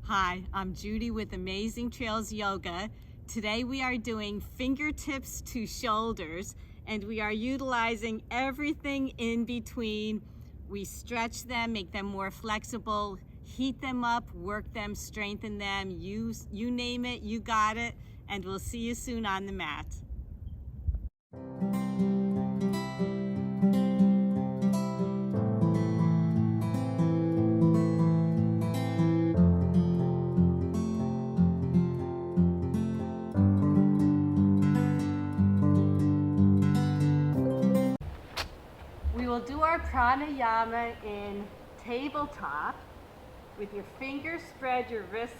Hi, I'm Judy with Amazing Trails Yoga. Today we are doing fingertips to shoulders, and we are utilizing everything in between. We stretch them, make them more flexible, heat them up, work them, strengthen them. You name it, you got it, and we'll see you soon on the mat. We will do our pranayama in tabletop with your fingers spread, your wrists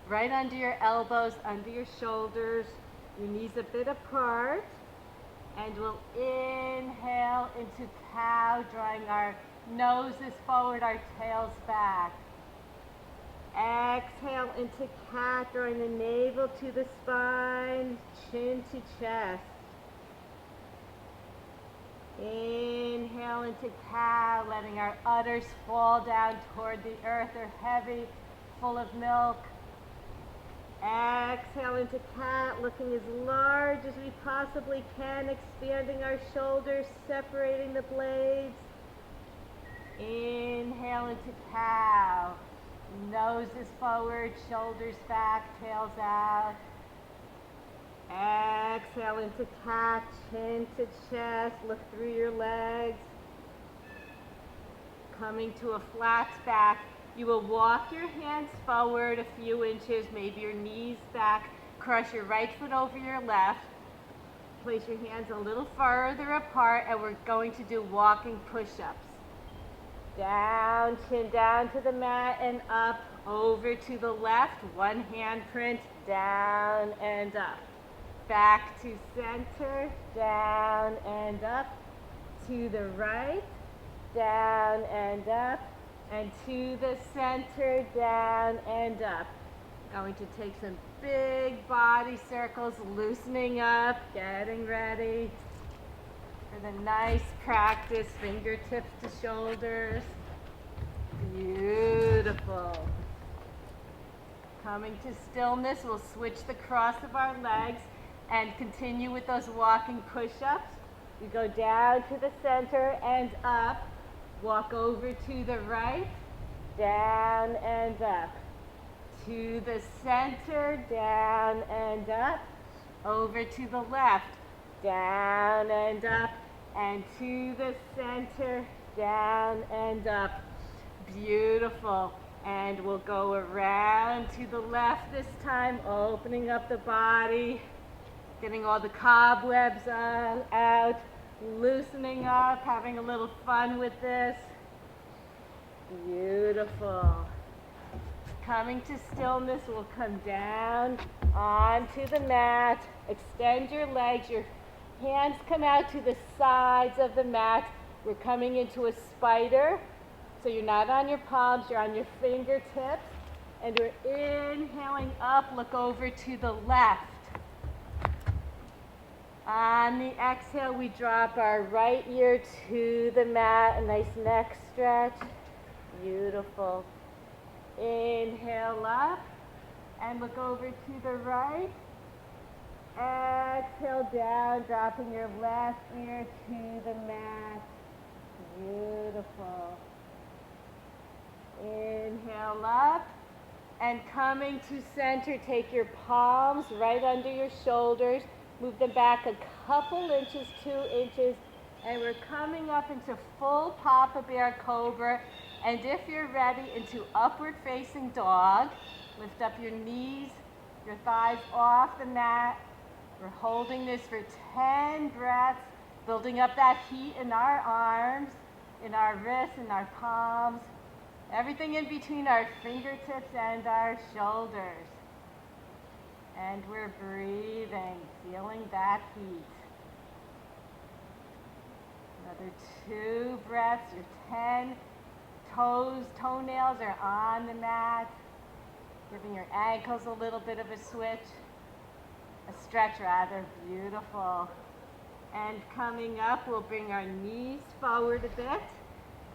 right under your elbows, under your shoulders, your knees a bit apart. And we'll inhale into cow, drawing our noses forward, our tails back. Exhale into cat, drawing the navel to the spine, chin to chest. Inhale into cow, letting our udders fall down toward the earth. They're heavy, full of milk. Exhale into cat, looking as large as we possibly can, expanding our shoulders, separating the blades. Inhale into cow. Noses forward, shoulders back, tails out. Exhale into cat, chin to chest, look through your legs. Coming to a flat back, you will walk your hands forward a few inches, maybe your knees back, cross your right foot over your left. Place your hands a little further apart, and we're going to do walking push-ups. Down, chin down to the mat and up, over to the left, one hand print, down and up. Back to center, down and up, to the right, down and up, and to the center, down and up. Going to take some big body circles, loosening up, getting ready for the nice practice, fingertips to shoulders. Beautiful. Coming to stillness, we'll switch the cross of our legs and continue with those walking push-ups. We go down to the center and up. Walk over to the right, down and up. To the center, down and up. Over to the left, down and up. And to the center, down and up. Beautiful. And we'll go around to the left this time, opening up the body. Getting all the cobwebs out, loosening up, having a little fun with this. Beautiful. Coming to stillness, we'll come down onto the mat, extend your legs, your hands come out to the sides of the mat. We're coming into a spider, so you're not on your palms, you're on your fingertips, and we're inhaling up, look over to the left. On the exhale, we drop our right ear to the mat, a nice neck stretch. Beautiful. Inhale up and look over to the right. Exhale down, dropping your left ear to the mat. Beautiful. Inhale up and coming to center, take your palms right under your shoulders. Move them back a couple inches, 2 inches, and we're coming up into full Papa Bear Cobra. And if you're ready, into upward facing dog. Lift up your knees, your thighs off the mat. We're holding this for 10 breaths, building up that heat in our arms, in our wrists, in our palms, everything in between our fingertips and our shoulders. And we're breathing, feeling that heat. Another 2 breaths. Your 10 toenails are on the mat. Giving your ankles a little bit of a switch. A stretch rather. Beautiful. And coming up, we'll bring our knees forward a bit.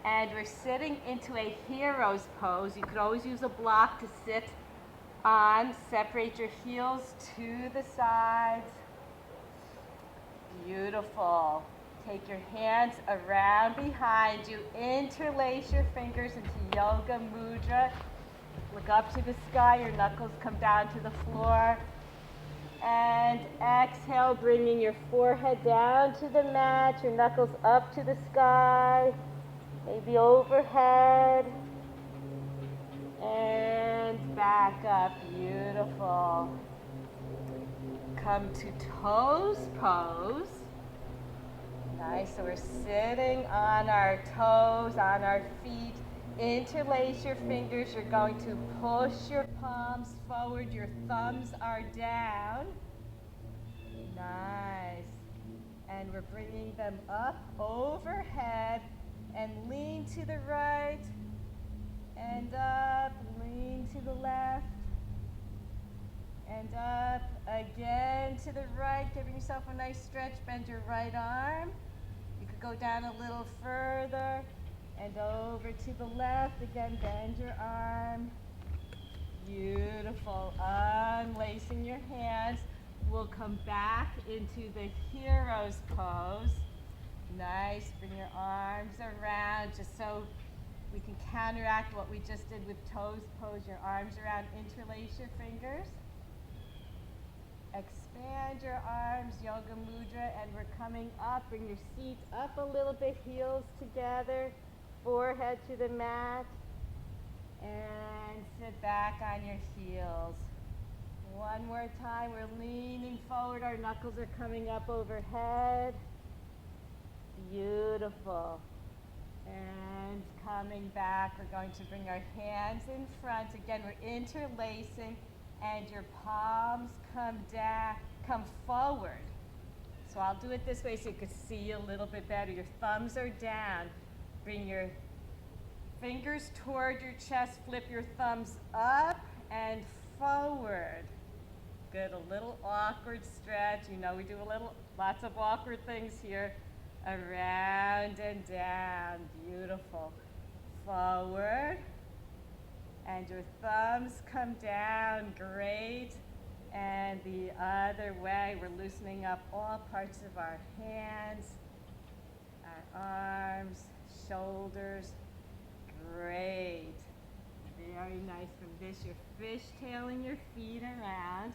And we're sitting into a hero's pose. You could always use a block to sit on. Separate your heels to the sides. Beautiful. Take your hands around behind you. Interlace your fingers into yoga mudra. Look up to the sky. Your knuckles come down to the floor. And exhale, bringing your forehead down to the mat. Your knuckles up to the sky. Maybe overhead. And back up. Beautiful. Come to toes pose. Nice. So we're sitting on our toes, on our feet. Interlace your fingers. You're going to push your palms forward. Your thumbs are down. Nice. And we're bringing them up overhead and lean to the right and up, lean to the left and up, again to the right, giving yourself a nice stretch. Bend your right arm. You could go down a little further and over to the left. Again, bend your arm. Beautiful. Unlacing your hands. We'll come back into the hero's pose. Nice. Bring your arms around just so we can counteract what we just did with toes pose. Your arms around, interlace your fingers. Expand your arms, yoga mudra, and we're coming up. Bring your seat up a little bit, heels together, forehead to the mat, and sit back on your heels. One more time, we're leaning forward, our knuckles are coming up overhead. Beautiful. And coming back, we're going to bring our hands in front. Again, we're interlacing, and your palms come down, come forward. So I'll do it this way so you can see a little bit better. Your thumbs are down. Bring your fingers toward your chest, flip your thumbs up and forward. Good, a little awkward stretch. You know we do lots of awkward things here. Around and down, beautiful. Forward, and your thumbs come down, great. And the other way, we're loosening up all parts of our hands, our arms, shoulders, great. Very nice. From this, you're fishtailing your feet around.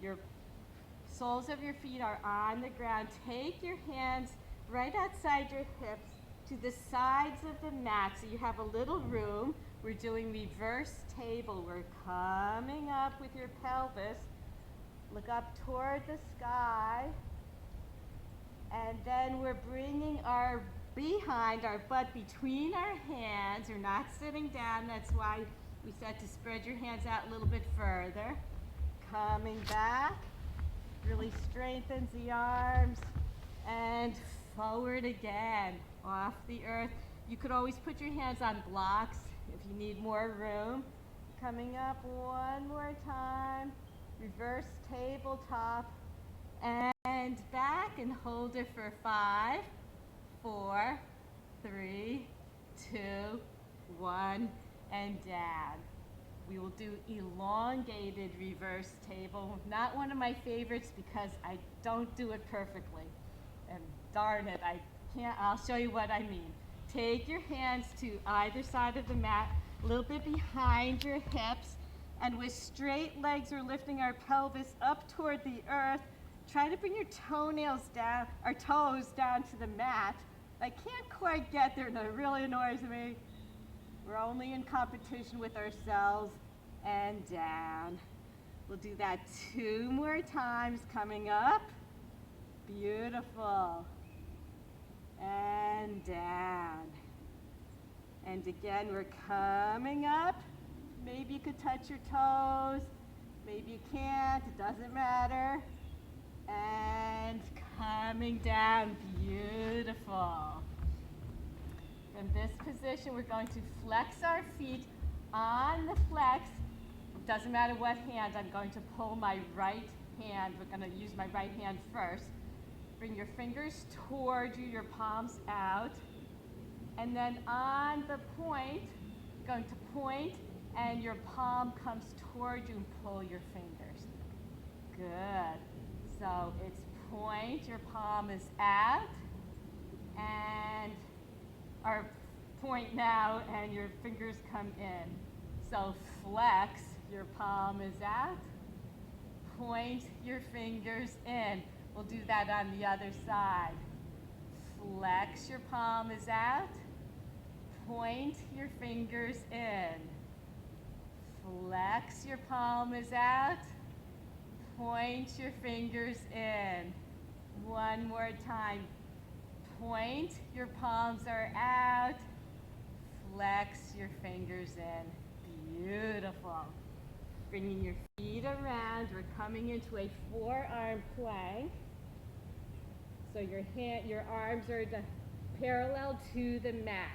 Your soles of your feet are on the ground. Take your hands right outside your hips to the sides of the mat so you have a little room. We're doing reverse table. We're coming up with your pelvis. Look up toward the sky. And then we're bringing our behind, our butt between our hands. We're not sitting down. That's why we said to spread your hands out a little bit further. Coming back. Really strengthens the arms. And forward again, off the earth. You could always put your hands on blocks if you need more room. Coming up one more time. Reverse tabletop. And back and hold it for 5, 4, 3, 2, 1, and down. We will do elongated reverse table. Not one of my favorites because I don't do it perfectly. And darn it, I'll show you what I mean. Take your hands to either side of the mat, a little bit behind your hips, and with straight legs, we're lifting our pelvis up toward the earth. Try to bring your toes down to the mat. I can't quite get there, and it really annoys me. We're only in competition with ourselves, and down. We'll do that 2 more times, coming up. Beautiful. And down. And again, we're coming up. Maybe you could touch your toes. Maybe you can't. It doesn't matter. And coming down. Beautiful. From this position, we're going to flex our feet. On the flex, it doesn't matter what hand, I'm going to pull my right hand. We're going to use my right hand first. Bring your fingers toward you, your palms out. And then on the point, going to point, and your palm comes toward you and pull your fingers. Good. So it's point, your palm is out, and or point now, and your fingers come in. So flex, your palm is out, point your fingers in. We'll do that on the other side. Flex, your palm is out, point your fingers in. Flex, your palm is out, point your fingers in. One more time. Point, your palms are out, flex your fingers in. Beautiful. Bringing your feet around, we're coming into a forearm plank. So your arms are parallel to the mat.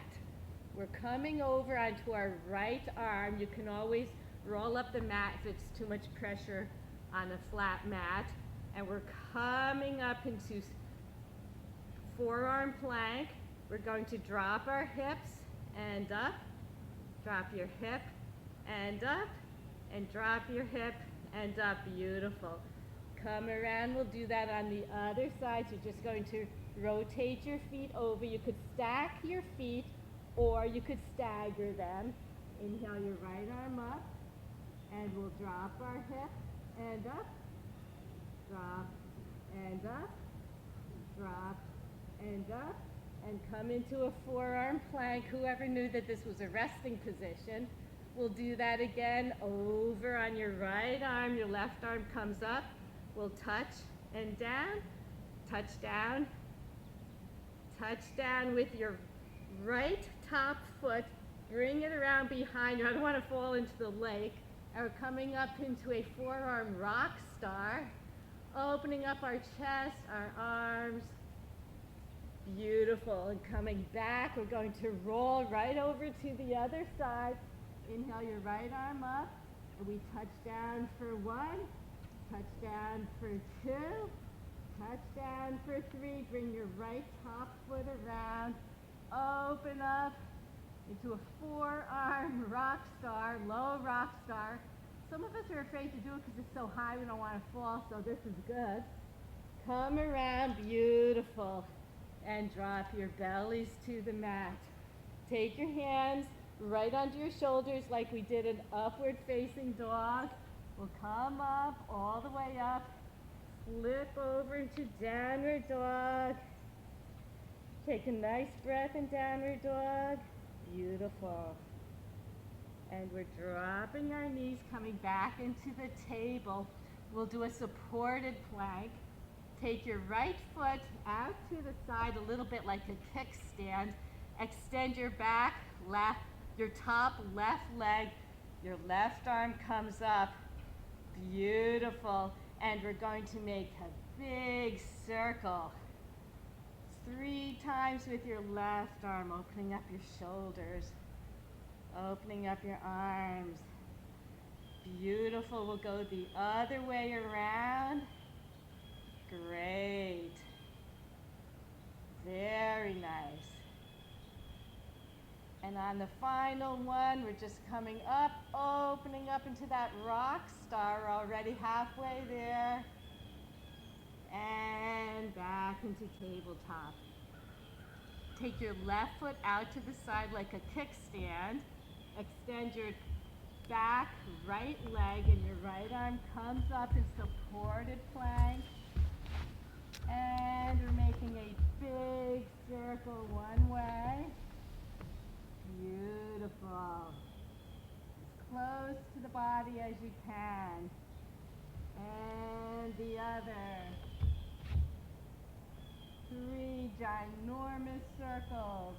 We're coming over onto our right arm. You can always roll up the mat if it's too much pressure on a flat mat. And we're coming up into forearm plank. We're going to drop our hips and up. Drop your hip and up. And drop your hip and up. Beautiful. Come around, we'll do that on the other side. So you're just going to rotate your feet over. You could stack your feet or you could stagger them. Inhale your right arm up, and we'll drop our hip and up, drop and up, drop and up, and come into a forearm plank. Whoever knew that this was a resting position. We'll do that again. Over on your right arm, your left arm comes up. We'll touch and down, touch down with your right top foot. Bring it around behind you. I don't want to fall into the lake. And we're coming up into a forearm rock star. Opening up our chest, our arms. Beautiful. And coming back, we're going to roll right over to the other side. Inhale your right arm up. And we touch down for 1. Touch down for 2, touch down for 3. Bring your right top foot around. Open up into a forearm rock star, low rock star. Some of us are afraid to do it because it's so high we don't want to fall, so this is good. Come around, beautiful. And drop your bellies to the mat. Take your hands right under your shoulders like we did an upward facing dog. We'll come up, all the way up, flip over into downward dog. Take a nice breath in downward dog. Beautiful. And we're dropping our knees, coming back into the table. We'll do a supported plank. Take your right foot out to the side, a little bit like a kickstand. Extend your back, your top left leg. Your left arm comes up. Beautiful. And we're going to make a big circle. 3 times with your left arm, opening up your shoulders, opening up your arms. Beautiful. We'll go the other way around. Great. Very nice. And on the final one, we're just coming up, opening up into that rock star. We're already halfway there. And back into tabletop. Take your left foot out to the side like a kickstand. Extend your back right leg and your right arm comes up in supported plank. And we're making a big circle one way. Beautiful. As close to the body as you can. And the other. 3 ginormous circles.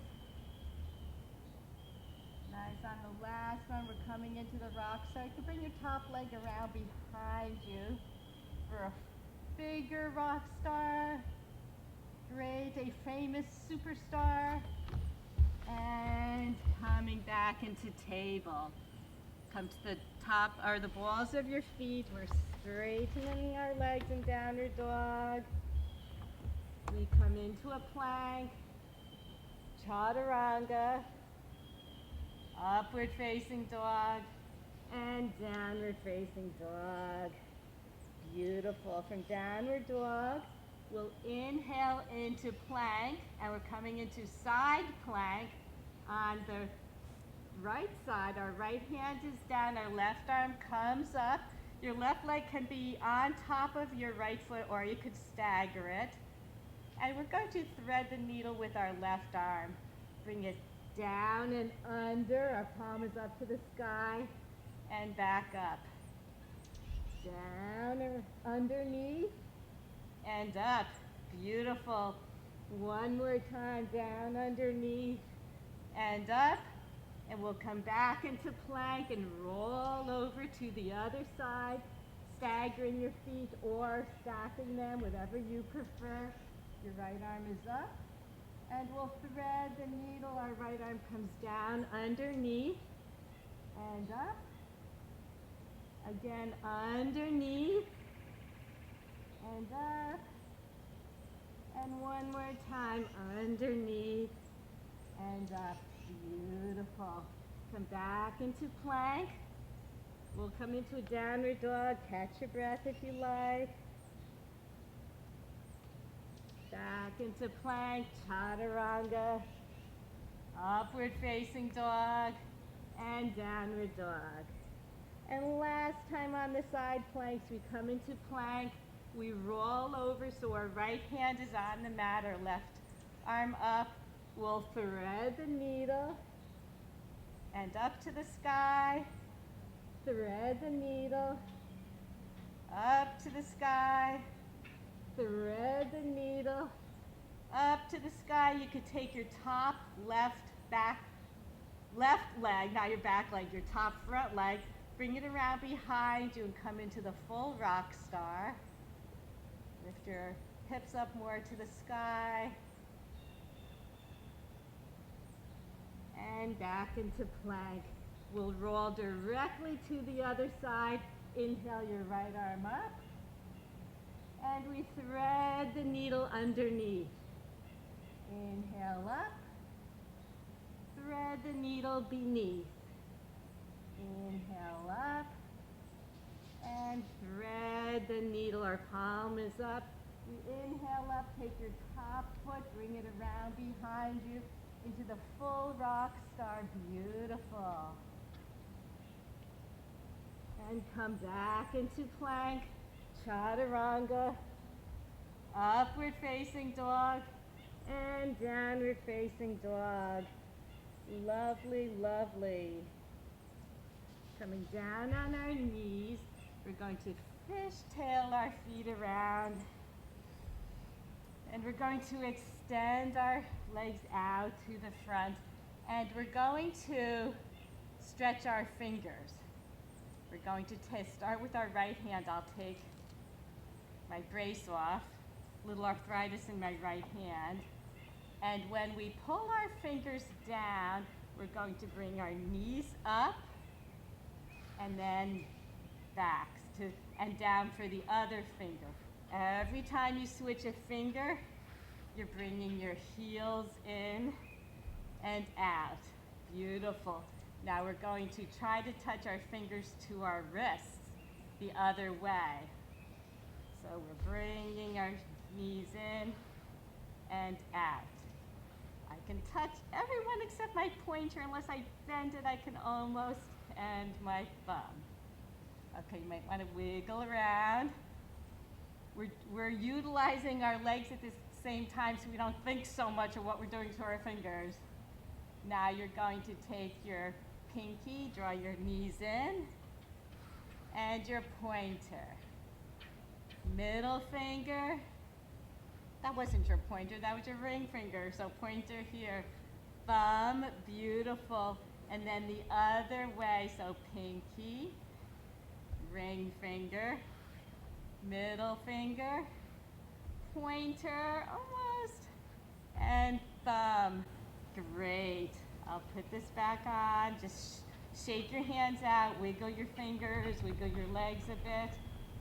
Nice. On the last one, we're coming into the rock star. You can bring your top leg around behind you for a bigger rock star. Great. A famous superstar. And coming back into table. Come to the top or the balls of your feet. We're straightening our legs in downward dog. We come into a plank. chaturanga, upward facing dog, and downward facing dog. Beautiful. From downward dog, we'll inhale into plank, and we're coming into side plank on the right side. Our right hand is down, our left arm comes up. Your left leg can be on top of your right foot, or you could stagger it. And we're going to thread the needle with our left arm. Bring it down and under. Our palm is up to the sky, and back up. Down and underneath, and up. Beautiful. One more time, down, underneath, and up. And we'll come back into plank and roll over to the other side, staggering your feet or stacking them, whatever you prefer. Your right arm is up, and we'll thread the needle. Our right arm comes down underneath and up. Again, underneath and up. And one more time, underneath and up. Beautiful. Come back into plank. We'll come into a downward dog. Catch your breath if you like. Back into plank, chaturanga, upward facing dog, and downward dog. And last time on the side planks, we come into plank, we roll over so our right hand is on the mat, our left arm up. We'll thread the needle and up to the sky, thread the needle, up to the sky, thread the needle, up to the sky. You could take your top left leg, not your back leg, your top front leg, bring it around behind you and come into the full rock star. Lift your hips up more to the sky. And back into plank. We'll roll directly to the other side. Inhale your right arm up. And we thread the needle underneath. Inhale up. Thread the needle beneath. Inhale up. And thread the needle. Our palm is up. We inhale up. Take your top foot. Bring it around behind you into the full rock star. Beautiful. And come back into plank, chaturanga, upward facing dog, and downward facing dog. Lovely, lovely. Coming down on our knees, we're going to fishtail our feet around. And we're going to extend our legs out to the front. And we're going to stretch our fingers. We're going to start with our right hand. I'll take my brace off, little arthritis in my right hand. And when we pull our fingers down, we're going to bring our knees up and then back and down for the other finger. Every time you switch a finger, you're bringing your heels in and out. Beautiful. Now we're going to try to touch our fingers to our wrists the other way. So we're bringing our knees in and out. I can touch everyone except my pointer. Unless I bend it, I can almost end my thumb. Okay, you might want to wiggle around. We're utilizing our legs at the same time so we don't think so much of what we're doing to our fingers. Now you're going to take your pinky, draw your knees in, and your pointer. Middle finger. That wasn't your pointer, that was your ring finger. So pointer here. Thumb, beautiful. And then the other way, so pinky, ring finger, middle finger, pointer, almost, and thumb. Great. I'll put this back on. Just shake your hands out, wiggle your fingers, wiggle your legs a bit.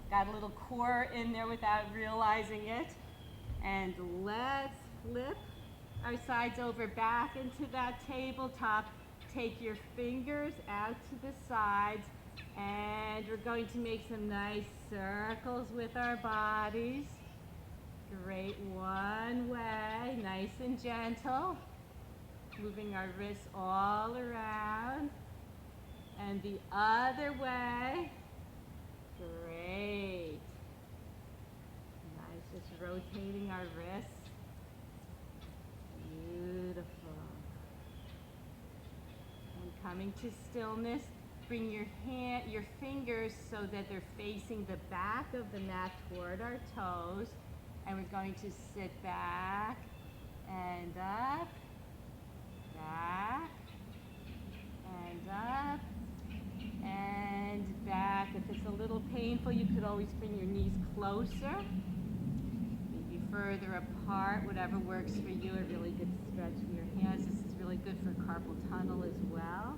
Got a little core in there without realizing it. And let's flip our sides over back into that tabletop. Take your fingers out to the sides, and we're going to make some nice circles with our bodies. Great, one way, nice and gentle. Moving our wrists all around. And the other way. Great. Nice, just rotating our wrists. Beautiful. And coming to stillness, bring your fingers so that they're facing the back of the mat toward our toes. And we're going to sit back and up, back and up and back. If it's a little painful, you could always bring your knees closer, maybe further apart, whatever works for you. A really good stretch for your hands. This is really good for carpal tunnel as well.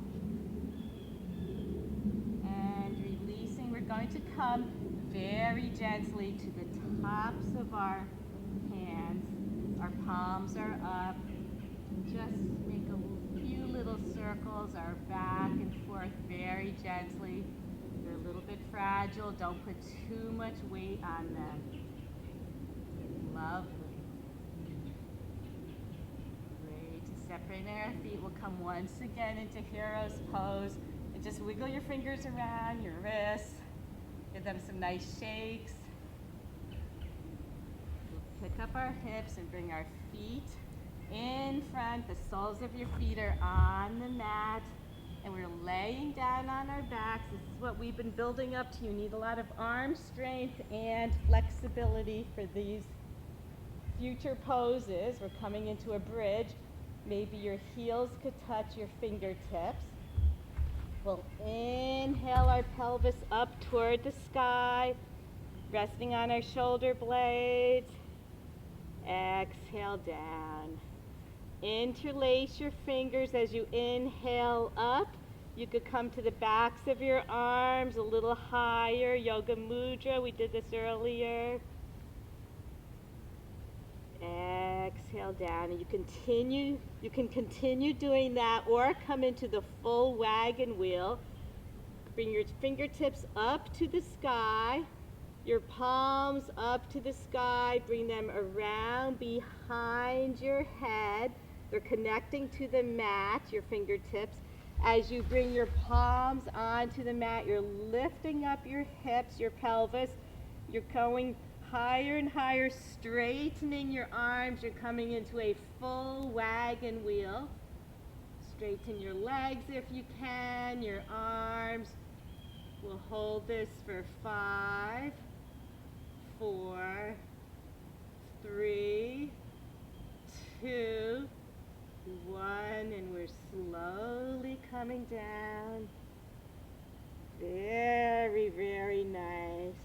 And releasing, we're going to come very gently to the tops of our hands. Our palms are up. Just make a few little circles, our back and forth very gently. They're a little bit fragile. Don't put too much weight on them. Lovely. Great. Separating our feet, we'll come once again into hero's pose. And just wiggle your fingers around your wrists. Give them some nice shakes. We'll pick up our hips and bring our feet in front. The soles of your feet are on the mat. And we're laying down on our backs. This is what we've been building up to. You need a lot of arm strength and flexibility for these future poses. We're coming into a bridge. Maybe your heels could touch your fingertips. We'll inhale our pelvis up toward the sky, resting on our shoulder blades. Exhale down. Interlace your fingers as you inhale up. You could come to the backs of your arms a little higher. Yoga Mudra, we did this earlier. Exhale down, and you can continue doing that, or come into the full wagon wheel. Bring your fingertips up to the sky, your palms up to the sky. Bring them around behind your head. They're connecting to the mat, your fingertips. As you bring your palms onto the mat, you're lifting up your hips, your pelvis. You're going higher and higher, straightening your arms. You're coming into a full wagon wheel. Straighten your legs if you can, your arms. We'll hold this for 5, 4, 3, 2, 1, and we're slowly coming down. Very, very nice.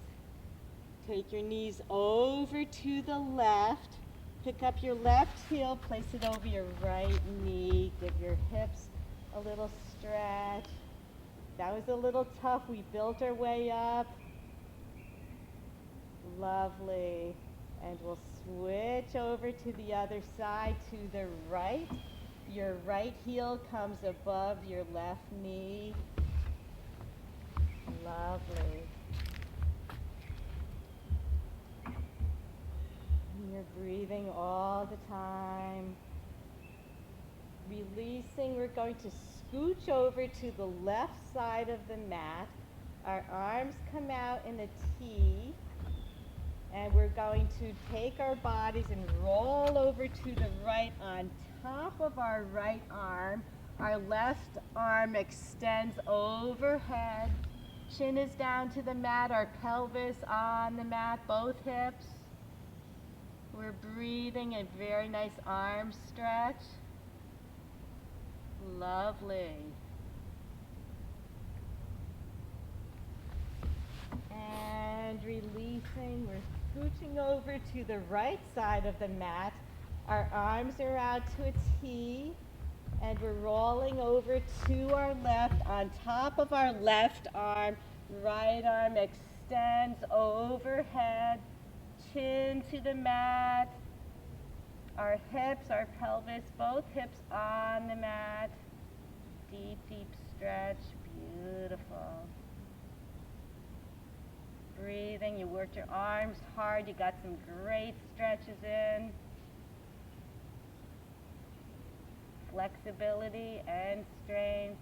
Take your knees over to the left. Pick up your left heel, place it over your right knee. Give your hips a little stretch. That was a little tough. We built our way up. Lovely. And we'll switch over to the other side, to the right. Your right heel comes above your left knee. Lovely. You're breathing all the time. Releasing, we're going to scooch over to the left side of the mat. Our arms come out in a T. And we're going to take our bodies and roll over to the right on top of our right arm. Our left arm extends overhead. Chin is down to the mat, our pelvis on the mat, both hips. We're breathing a very nice arm stretch. Lovely. And releasing, we're scooching over to the right side of the mat. Our arms are out to a T, and we're rolling over to our left. On top of our left arm, right arm extends overhead, chin to the mat. our hips, our pelvis, both hips on the mat. Deep, deep stretch. Beautiful. Breathing. You worked your arms hard. You got some great stretches in. Flexibility and strength.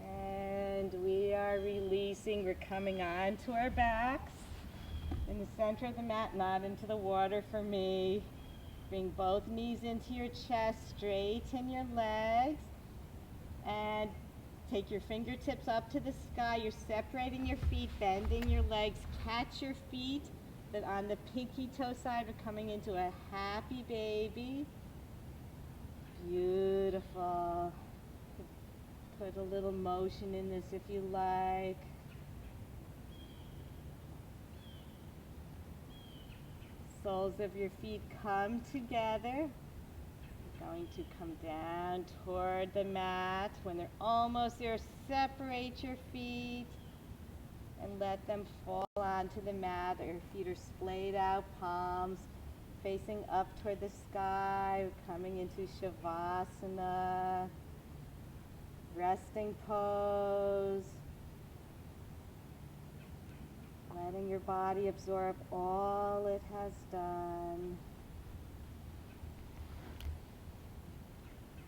And we are releasing. We're coming on to our backs. In the center of the mat, not into the water for me. Bring both knees into your chest, straighten your legs, and take your fingertips up to the sky. You're separating your feet, bending your legs. Catch your feet that on the pinky toe side are coming into a happy baby. Beautiful. Put a little motion in this if you like. Soles of your feet come together. You're going to come down toward the mat. When they're almost there, separate your feet and let them fall onto the mat. Your feet are splayed out, palms facing up toward the sky. We're coming into Shavasana, resting pose. Letting your body absorb all it has done.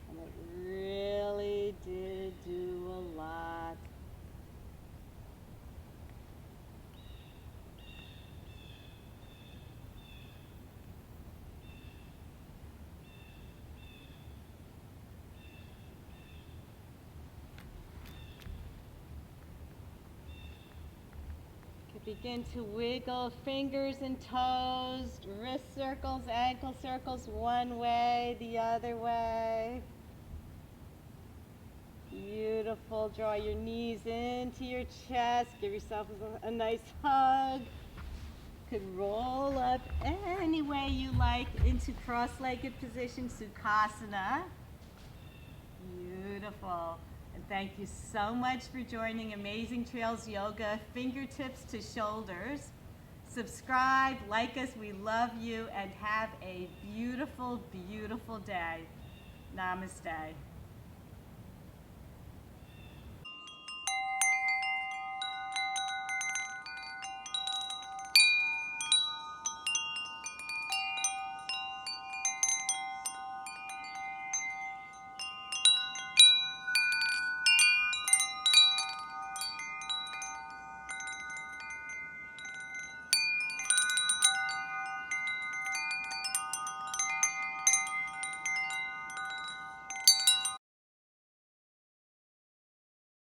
And it really did do a lot. Begin to wiggle fingers and toes, wrist circles, ankle circles, one way, the other way. Beautiful. Draw your knees into your chest. Give yourself a nice hug. Could roll up any way you like into cross-legged position, Sukhasana. Beautiful. And thank you so much for joining Amazing Trails Yoga, fingertips to shoulders. Subscribe, like us, we love you, and have a beautiful, beautiful day. Namaste.